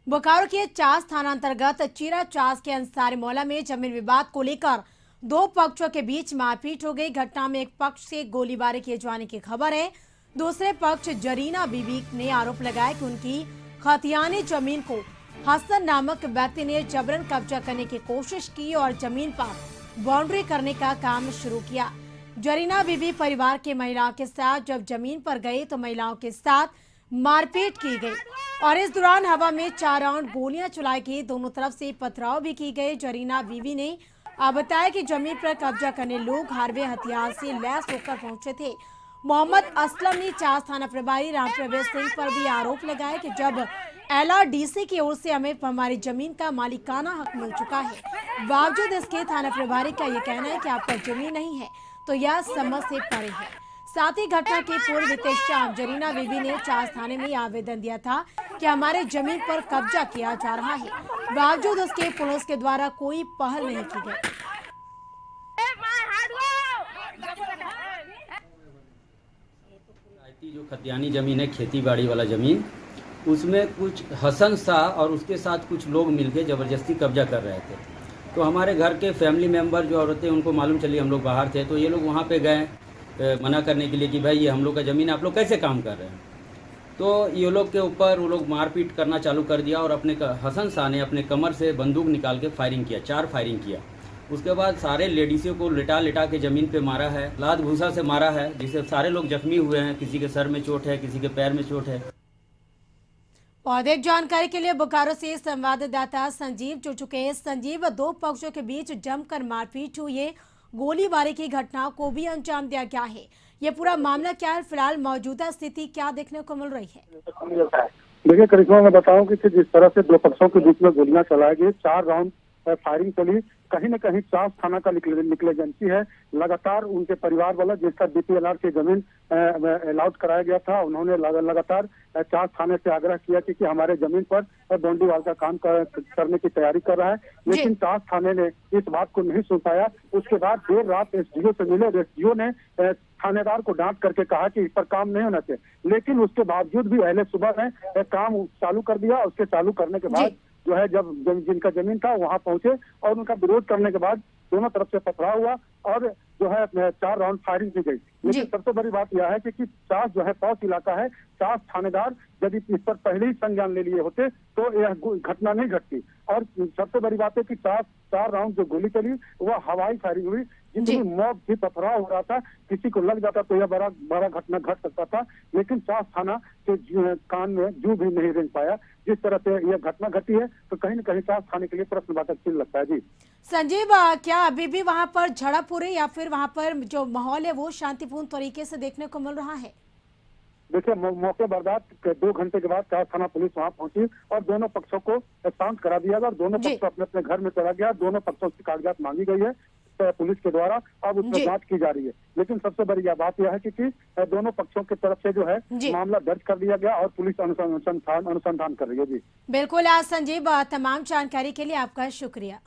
बोकारो के चास थाना अंतर्गत चीरा चास के अंसारी मोहल्ला में जमीन विवाद को लेकर दो पक्षों के बीच मारपीट हो गई। घटना में एक पक्ष से गोलीबारी किए जाने की खबर है। दूसरे पक्ष जरीना बीबी ने आरोप लगाया कि उनकी खतियानी जमीन को हसन नामक व्यक्ति ने जबरन कब्जा करने की कोशिश की और जमीन पर बाउंड्री करने का काम शुरू किया। जरीना बीबी परिवार के महिलाओं के साथ जब जमीन पर गए तो महिलाओं के साथ मारपीट की गई और इस दौरान हवा में 4 राउंड गोलियां चलाई गई। दोनों तरफ से पथराव भी की गई। जरीना बीवी ने बताया कि जमीन पर कब्जा करने लोग हार्वे हथियार से लैस होकर पहुंचे थे। मोहम्मद असलम ने चास थाना प्रभारी रामप्रवेश सिंह पर भी आरोप लगाया कि जब LRDC की ओर से हमें हमारी जमीन का मालिकाना हक मिल चुका है, बावजूद इसके थाना प्रभारी का यह कहना है कि आपका जमीन नहीं है, तो यह समझ से परे है। साथ ही घटना के पूर्व बीते शाम जरीना बीबी ने चास थाने में आवेदन दिया था कि हमारे जमीन पर कब्जा किया जा रहा है, बावजूद उसके पुलिस के द्वारा कोई पहल नहीं की गई। जो खतियानी जमीन है, खेती बाड़ी वाला जमीन, उसमें कुछ हसन शाह और उसके साथ कुछ लोग मिलके ज़बरदस्ती कब्जा कर रहे थे। तो हमारे घर के फैमिली मेंबर जो औरतें, उनको मालूम चली, हम लोग बाहर थे, तो ये लोग वहाँ पे गए मना करने के लिए कि भाई ये हम लोग का ज़मीन, आप लोग कैसे काम कर रहे हैं। तो ये लोग के ऊपर वो लोग मारपीट करना चालू कर दिया और अपने हसन शाह ने अपने कमर से बंदूक निकाल के फायरिंग किया, 4 फायरिंग किया। उसके बाद सारे लेडीज़ों को लिटा लिटा के ज़मीन पे मारा है, लात घूसा से मारा है, जिससे सारे लोग जख्मी हुए हैं। किसी के सर में चोट है, किसी के पैर में चोट है। और अधिक जानकारी के लिए बोकारो से संवाददाता संजीव जुड़ चुके हैं। संजीव, दो पक्षों के बीच जमकर मारपीट हुई है, गोलीबारी की घटना को भी अंजाम दिया गया है। ये पूरा मामला क्या है? फिलहाल मौजूदा स्थिति क्या देखने को मिल रही है? देखिए करिश्मा, मैं बताऊं कि जिस तरह से दो पक्षों के बीच में गोलियां चलाई गई, 4 राउंड फायरिंग चली, कहीं न कहीं चास थाना का निकले एजेंसी है। लगातार उनके परिवार वाला, जिसका DPLR की जमीन अलाउट कराया गया था, उन्होंने लगातार चास थाने से आग्रह किया कि हमारे जमीन पर बाउंड्री वाल का काम करने की तैयारी कर रहा है, लेकिन चास थाने ने इस बात को नहीं सुन पाया। उसके बाद देर रात SDO से मिले। SDO ने थानेदार को डांट करके कहा कि इस पर काम नहीं होना चाहिए, लेकिन उसके बावजूद भी अहले सुबह ने काम चालू कर दिया। उसके चालू करने के बाद जो है, जब जिनका जमीन था वहां पहुंचे और उनका विरोध करने के बाद दोनों तरफ से पथराव हुआ और जो है 4 राउंड फायरिंग की गई। लेकिन सबसे बड़ी बात यह है कि चास जो है पौष इलाका है। चास थानेदार यदि इस पर पहले ही संज्ञान ले लिए होते तो यह घटना नहीं घटती। और सबसे बड़ी बात है कि 4 राउंड जो गोली चली वह हवाई फायरिंग हुई, जितनी मौत थी, पथराव हो रहा था, किसी को लग जाता तो यह बड़ा घटना घट सकता था। लेकिन चास थाना के कान में जू भी नहीं रेंग पाया। जिस तरह से यह घटना घटी है तो कहीं न कहीं चास थाने के लिए प्रश्नवाचक चिन्ह लगता है। जी संजीव, क्या अभी भी वहां पर झड़प हो रही है या फिर वहां पर जो माहौल है वो शांतिपूर्ण तरीके से देखने को मिल रहा है? देखिए, मौके बर्दाश्त 2 घंटे के बाद चास थाना पुलिस वहां पहुंची और दोनों पक्षों को शांत करा दिया गया और दोनों पक्ष अपने अपने घर में चला गया। दोनों पक्षों से कागजात मांगी गई है पुलिस के द्वारा, अब उसमें जांच की जा रही है। लेकिन सबसे बड़ी बात यह है कि दोनों पक्षों की तरफ से जो है मामला दर्ज कर दिया गया और पुलिस अनुसंधान कर रही है। जी बिल्कुल। आज संजीव, तमाम जानकारी के लिए आपका शुक्रिया।